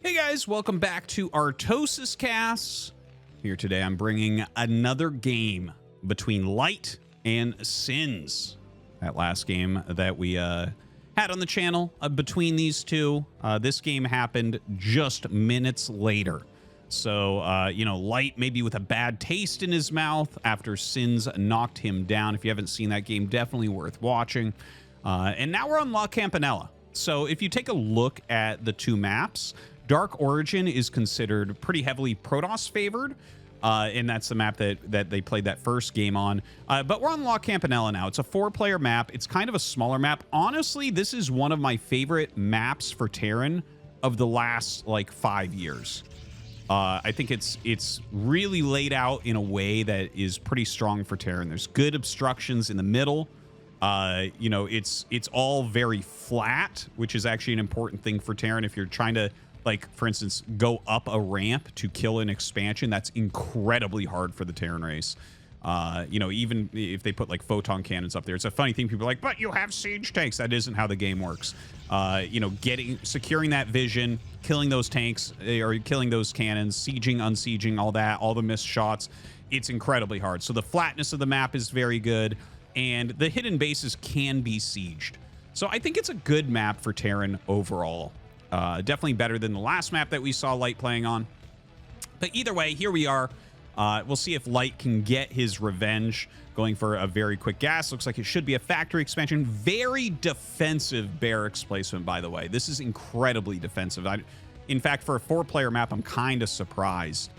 Hey guys, welcome back to ArtosisCasts. Here today I'm bringing another game between Light and ss1nz. That last game that we had on the channel between these two. This game happened just minutes later. So, Light maybe with a bad taste in his mouth after ss1nz knocked him down. If you haven't seen that game, definitely worth watching. And now we're on Campanella. So if you take a look at the two maps, Dark Origin is considered pretty heavily Protoss favored, and that's the map that they played that first game on. But we're on Campanella now. It's a 4-player map. It's kind of a smaller map. Honestly, this is one of my favorite maps for Terran of the last, 5 years. I think it's really laid out in a way that is pretty strong for Terran. There's good obstructions in the middle. It's all very flat, which is actually an important thing for Terran. If you're trying to, for instance, go up a ramp to kill an expansion, that's incredibly hard for the Terran race. Even if they put photon cannons up there, it's a funny thing. People are like, but you have siege tanks. That isn't how the game works. Securing that vision, killing those tanks or killing those cannons, sieging, unsieging, all that, all the missed shots, it's incredibly hard. So the flatness of the map is very good, and the hidden bases can be sieged. So I think it's a good map for Terran overall. Definitely better than the last map that we saw Light playing on. But either way, here we are. We'll see if Light can get his revenge, going for a very quick gas. Looks like it should be a factory expansion. Very defensive barracks placement, by the way. This is incredibly defensive. In fact, for a 4-player map, I'm kind of surprised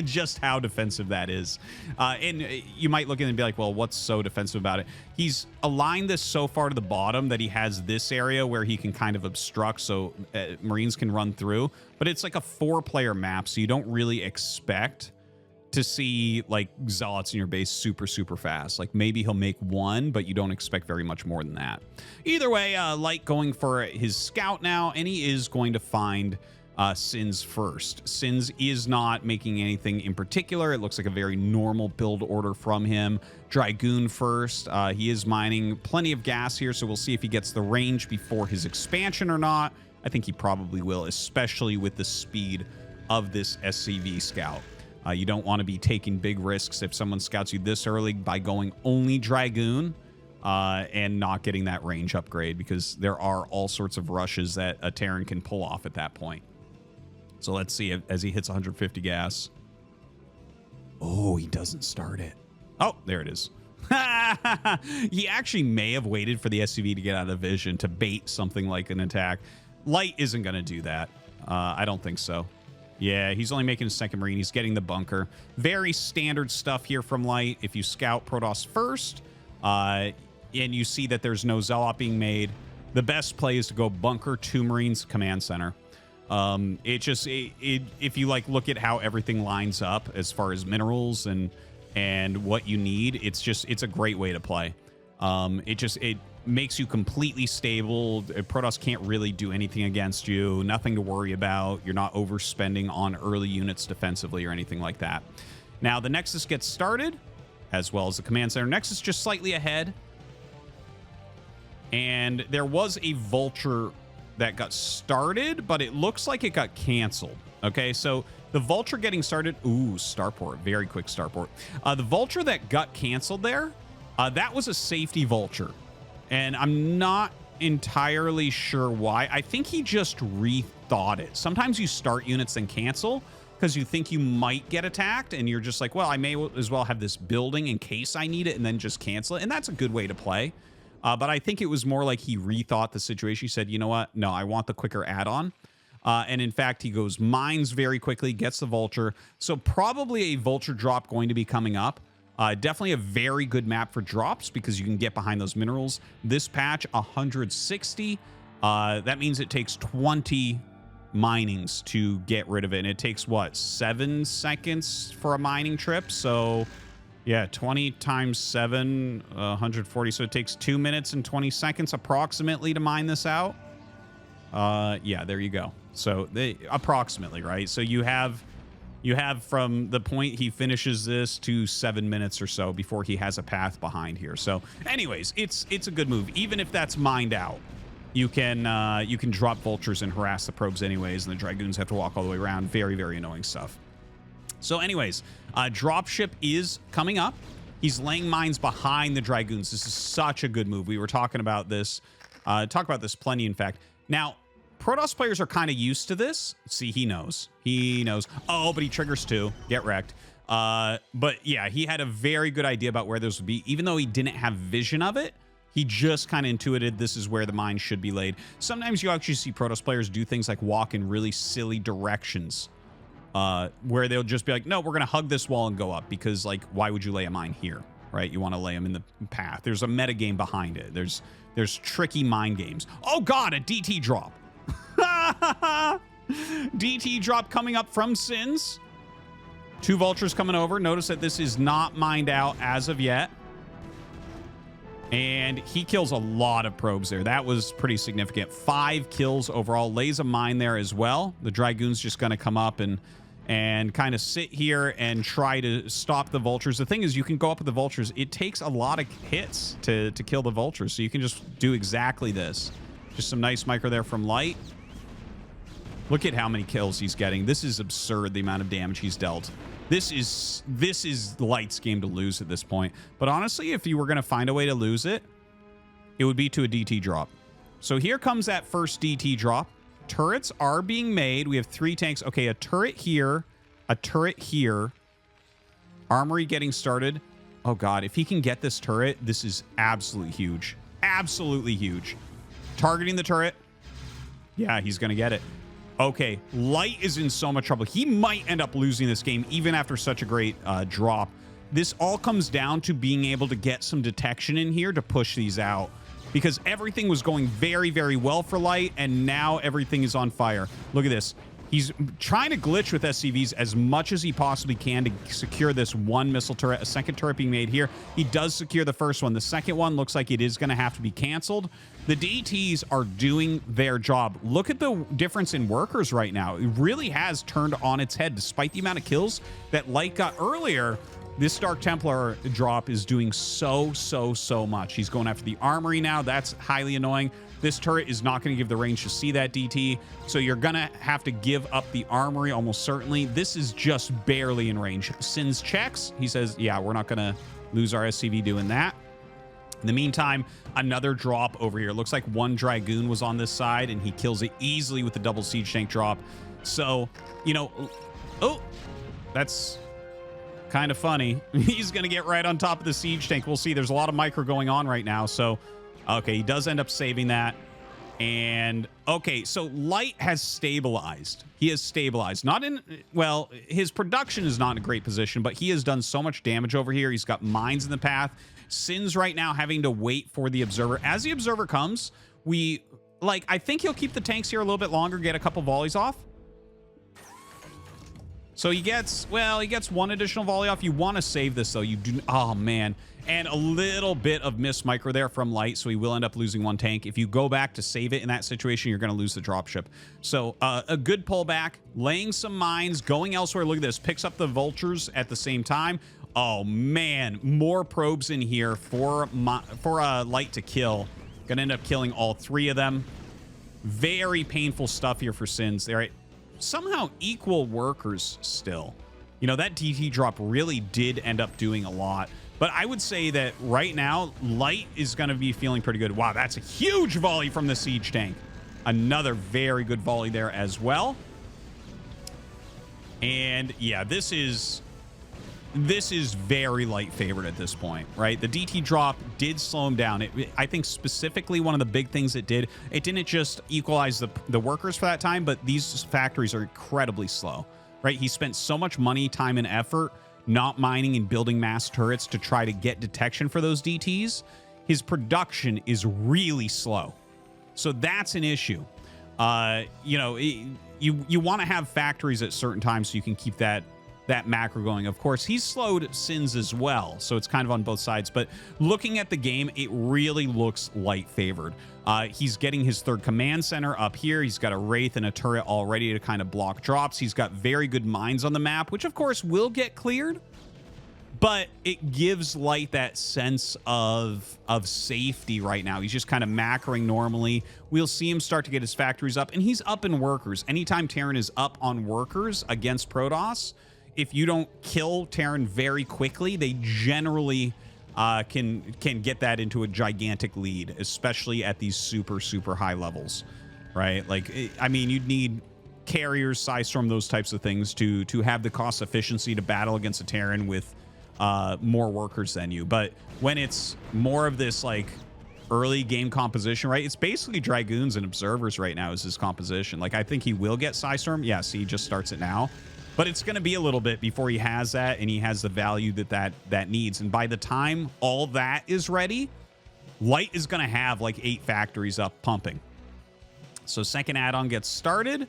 just how defensive that is. And you might look at it and be like, well, what's so defensive about it? He's aligned this so far to the bottom that he has this area where he can kind of obstruct so Marines can run through. But it's like a 4-player map, so you don't really expect to see zealots in your base super fast. Maybe he'll make one, but you don't expect very much more than that. Either way, Light going for his scout now, and he is going to find ss1nz first. ss1nz is not making anything in particular. It looks like a very normal build order from him. Dragoon first. He is mining plenty of gas here, so we'll see if he gets the range before his expansion or not. I think he probably will, especially with the speed of this SCV scout. You don't want to be taking big risks if someone scouts you this early by going only Dragoon and not getting that range upgrade, because there are all sorts of rushes that a Terran can pull off at that point. So let's see as he hits 150 gas. Oh, he doesn't start it. Oh, there it is. He actually may have waited for the SCV to get out of vision to bait something like an attack. Light isn't going to do that. I don't think so. Yeah, he's only making a second Marine. He's getting the bunker. Very standard stuff here from Light. If you scout Protoss first, and you see that there's no Zealot being made, the best play is to go bunker 2 Marines, command center. If you look at how everything lines up as far as minerals and what you need, it's a great way to play. It makes you completely stable. Protoss can't really do anything against you. Nothing to worry about. You're not overspending on early units defensively or anything like that. Now the Nexus gets started, as well as the command center. Nexus just slightly ahead. And there was a Vulture that got started, but it looks like it got canceled. Okay, so the Vulture getting started. Ooh, starport. Very quick starport. The Vulture that got canceled there, that was a safety Vulture. And I'm not entirely sure why. I think he just rethought it. Sometimes you start units then cancel because you think you might get attacked, and you're just like, well, I may as well have this building in case I need it, and then just cancel it. And that's a good way to play. But I think it was more like he rethought the situation. He said, you know what? No, I want the quicker add-on. And in fact, he goes mines very quickly, gets the Vulture. So probably a Vulture drop going to be coming up. Definitely a very good map for drops because you can get behind those minerals. This patch, 160. That means it takes 20 minings to get rid of it. And it takes, what, 7 seconds for a mining trip? So, yeah, 20 times 7, 140. So it takes 2 minutes and 20 seconds approximately to mine this out. Yeah, there you go. So approximately, right? So you have from the point he finishes this to 7 minutes or so before he has a path behind here. So anyways, it's a good move, even if that's mined out. you can drop vultures and harass the probes anyways, and the dragoons have to walk all the way around. Very, very annoying stuff. So anyways, dropship is coming up. He's laying mines behind the dragoons. This is such a good move. We were talking about this. Talk about this plenty, in fact. Now, Protoss players are kind of used to this. See, he knows. He knows. Oh, but he triggers too. Get wrecked. But yeah, he had a very good idea about where those would be. Even though he didn't have vision of it, he just kind of intuited this is where the mine should be laid. Sometimes you actually see Protoss players do things like walk in really silly directions. Where they'll just be like, no, we're going to hug this wall and go up. Because, like, why would you lay a mine here? Right? You want to lay them in the path. There's a meta game behind it. There's tricky mind games. Oh, God, a DT drop. DT drop coming up from ss1nz. 2 vultures coming over. Notice that this is not mined out as of yet. And he kills a lot of probes there. That was pretty significant. 5 kills overall. Lays a mine there as well. The dragoon's just going to come up and kind of sit here and try to stop the vultures. The thing is, you can go up with the vultures. It takes a lot of hits to kill the vultures. So you can just do exactly this. Just some nice micro there from Light. Look at how many kills he's getting. This is absurd, the amount of damage he's dealt. This is Light's game to lose at this point. But honestly, if you were going to find a way to lose it, it would be to a DT drop. So here comes that first DT drop. Turrets are being made. We have 3 tanks. Okay, a turret here, a turret here. Armory getting started. Oh, God. If he can get this turret, this is absolutely huge. Absolutely huge. Targeting the turret. Yeah, he's going to get it. Okay, Light is in so much trouble. He might end up losing this game even after such a great drop. This all comes down to being able to get some detection in here to push these out. Because everything was going very, very well for Light, and now everything is on fire. Look at this. He's trying to glitch with SCVs as much as he possibly can to secure this 1 missile turret. A second turret being made here. He does secure the first one. The second one looks like it is going to have to be canceled. The DTs are doing their job. Look at the difference in workers right now. It really has turned on its head. Despite the amount of kills that Light got earlier, this Dark Templar drop is doing so much. He's going after the armory now. That's highly annoying. This turret is not going to give the range to see that DT, so you're going to have to give up the armory almost certainly. This is just barely in range. ss1nz checks. He says, yeah, we're not going to lose our SCV doing that. In the meantime, another drop over here. Looks like 1 Dragoon was on this side, and he kills it easily with the double siege tank drop. So, you know, oh, that's kind of funny. He's going to get right on top of the siege tank. We'll see. There's a lot of micro going on right now, so... Okay, he does end up saving that. And, okay, so Light has stabilized. He has stabilized. Not in, well, his production is not in a great position, but he has done so much damage over here. He's got mines in the path. ss1nz right now having to wait for the Observer. As the Observer comes, I think he'll keep the tanks here a little bit longer, get a couple volleys off. So he gets 1 additional volley off. You want to save this, though. You do, oh, man. And a little bit of miss micro there from Light, so he will end up losing 1 tank. If you go back to save it in that situation, you're going to lose the dropship. So a good pullback, laying some mines, going elsewhere. Look at this. Picks up the vultures at the same time. Oh, man. More probes in here for Light to kill. Going to end up killing all 3 of them. Very painful stuff here for ss1nz. They're somehow equal workers still. You know, that DT drop really did end up doing a lot. But I would say that right now, Light is going to be feeling pretty good. Wow, that's a huge volley from the siege tank. Another very good volley there as well. And yeah, this is very Light favored at this point, right? The DT drop did slow him down. I think specifically one of the big things it didn't just equalize the workers for that time, but these factories are incredibly slow, right? He spent so much money, time, and effort not mining and building mass turrets to try to get detection for those DTs. His production is really slow. So that's an issue. You know, you want to have factories at certain times so you can keep that macro going. Of course, he's slowed ss1nz as well, so it's kind of on both sides. But looking at the game, it really looks Light favored. He's getting his 3rd command center up here. He's got a Wraith and a turret all ready to kind of block drops. He's got very good mines on the map, which of course will get cleared. but it gives Light that sense of safety right now. He's just kind of macroing normally. We'll see him start to get his factories up, and he's up in workers. Anytime Terran is up on workers against Protoss, if you don't kill Terran very quickly, they generally can get that into a gigantic lead, especially at these super, super high levels, right? Like, I mean, you'd need carriers, Psystorm, those types of things to have the cost efficiency to battle against a Terran with more workers than you. But when it's more of this like early game composition, right? It's basically Dragoons and Observers right now is his composition. Like, I think he will get Psystorm. Yes, he just starts it now. But it's going to be a little bit before he has that, and he has the value that needs. And by the time all that is ready, Light is going to have like 8 factories up pumping. So second add-on gets started.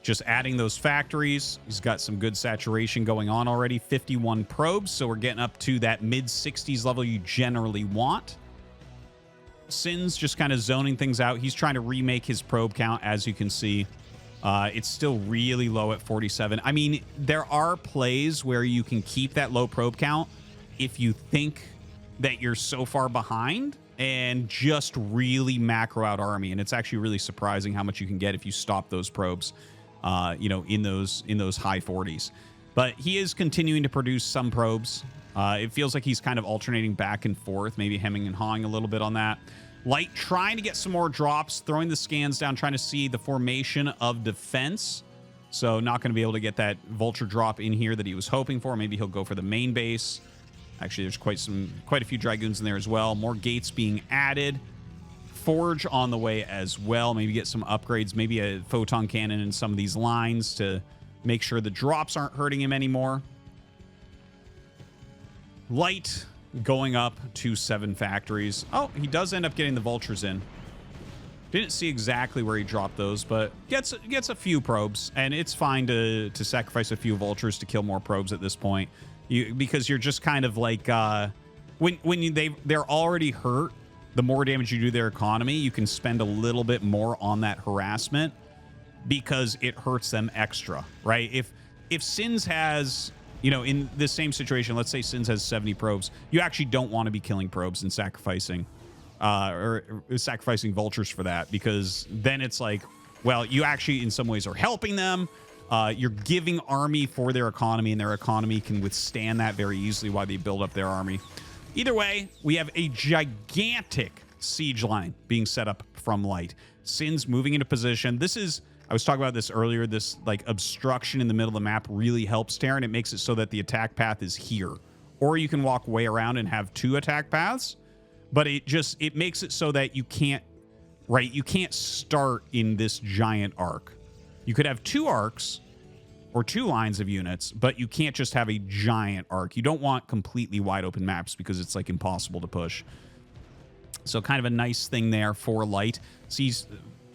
Just adding those factories. He's got some good saturation going on already. 51 probes, so we're getting up to that mid-60s level you generally want. Sin's just kind of zoning things out. He's trying to remake his probe count, as you can see. It's still really low at 47. I mean, there are plays where you can keep that low probe count if you think that you're so far behind and just really macro out army. And it's actually really surprising how much you can get if you stop those probes, you know, in those high 40s. But he is continuing to produce some probes. It feels like he's kind of alternating back and forth, maybe hemming and hawing a little bit on that. Light trying to get some more drops, throwing the scans down, trying to see the formation of defense. So not going to be able to get that vulture drop in here that he was hoping for. Maybe he'll go for the main base. Actually, there's quite a few Dragoons in there as well. More gates being added. Forge on the way as well. Maybe get some upgrades. Maybe a photon cannon in some of these lines to make sure the drops aren't hurting him anymore. Light going up to 7 factories. Oh, he does end up getting the vultures in. Didn't see exactly where he dropped those, but gets a few probes, and it's fine to sacrifice a few vultures to kill more probes at this point. Because you're just kind of like they're already hurt. The more damage you do their economy, you can spend a little bit more on that harassment because it hurts them extra, right? If Sins has, you know, in this same situation, let's say Sins has 70 probes, you actually don't want to be killing probes and sacrificing vultures for that, because then it's like, well, you actually in some ways are helping them. You're giving army for their economy, and their economy can withstand that very easily while they build up their army. Either way, we have a gigantic siege line being set up from Light. Sin's moving into position. This is, I was talking about this earlier, this like obstruction in the middle of the map really helps Terran. It makes it so that the attack path is here. Or you can walk way around and have 2 attack paths. But it makes it so that you can't start in this giant arc. You could have 2 arcs or 2 lines of units, but you can't just have a giant arc. You don't want completely wide open maps because it's like impossible to push. So kind of a nice thing there for Light. So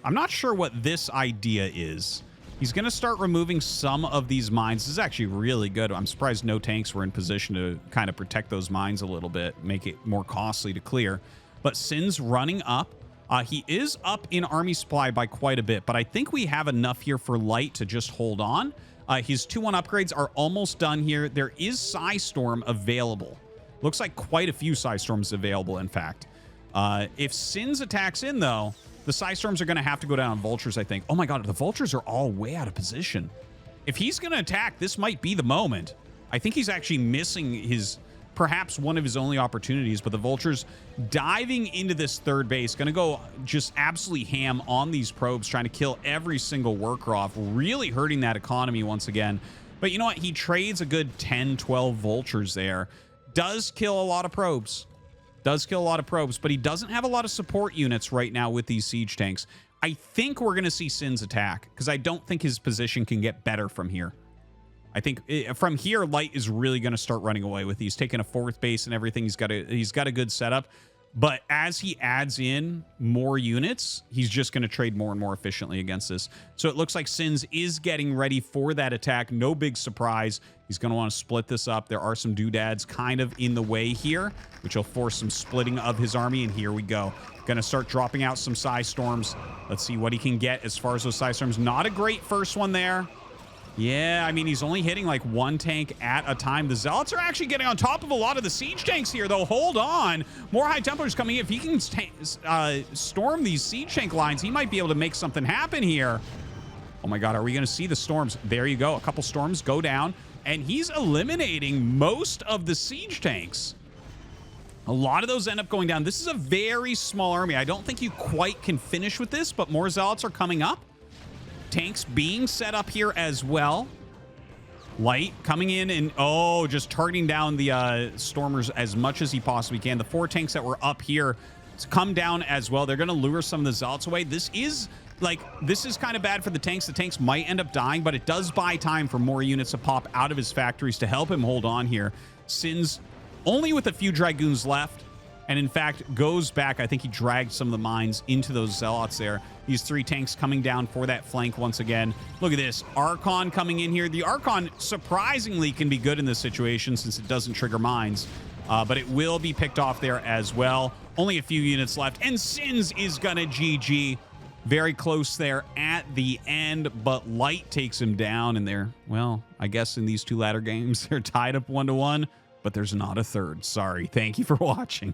I'm not sure what this idea is. He's going to start removing some of these mines. This is actually really good. I'm surprised no tanks were in position to kind of protect those mines a little bit, make it more costly to clear. But Sin's running up. He is up in army supply by quite a bit, but I think we have enough here for Light to just hold on. His 2-1 upgrades are almost done here. There is Psystorm available. Looks like quite a few Psystorms available, in fact. If Sin's attacks in, though, the Psystorms are going to have to go down on Vultures, I think. Oh my god, the Vultures are all way out of position. If he's going to attack, this might be the moment. I think he's actually missing perhaps one of his only opportunities, but the Vultures diving into this 3rd base, going to go just absolutely ham on these probes, trying to kill every single worker off, really hurting that economy once again. But you know what? He trades a good 10, 12 Vultures there. Does kill a lot of probes. But he doesn't have a lot of support units right now with these siege tanks. I think we're going to see Sin's attack, because I don't think his position can get better from here. I think from here, Light is really going to start running away with these, taking a 4th base and everything. He's got a good setup. But as he adds in more units, he's just going to trade more and more efficiently against this. So it looks like Sins is getting ready for that attack. No big surprise. He's going to want to split this up. There are some doodads kind of in the way here, which will force some splitting of his army. And here we go. Going to start dropping out some Psystorms. Let's see what he can get as far as those Psystorms. Not a great first one there. Yeah, I mean, he's only hitting like one tank at a time. The Zealots are actually getting on top of a lot of the siege tanks here, though. Hold on. More High Templars coming in. If he can storm these siege tank lines, he might be able to make something happen here. Oh my God, are we going to see the storms? There you go. A couple storms go down, and he's eliminating most of the siege tanks. A lot of those end up going down. This is a very small army. I don't think you quite can finish with this, but more Zealots are coming up. Tanks being set up here as well. Light coming in and, oh, just targeting down the Stormers as much as he possibly can. The 4 tanks that were up here come down as well. They're going to lure some of the Zealots away. This is kind of bad for the tanks. The tanks might end up dying, but it does buy time for more units to pop out of his factories to help him hold on here. Sin's only with a few Dragoons left. And in fact, goes back. I think he dragged some of the mines into those Zealots there. These 3 tanks coming down for that flank once again. Look at this. Archon coming in here. The Archon surprisingly can be good in this situation since it doesn't trigger mines. But it will be picked off there as well. Only a few units left. And Sins is going to GG. Very close there at the end. But Light takes him down. And they're, well, I guess in these 2 ladder games, they're tied up 1-1. But there's not a third. Sorry. Thank you for watching.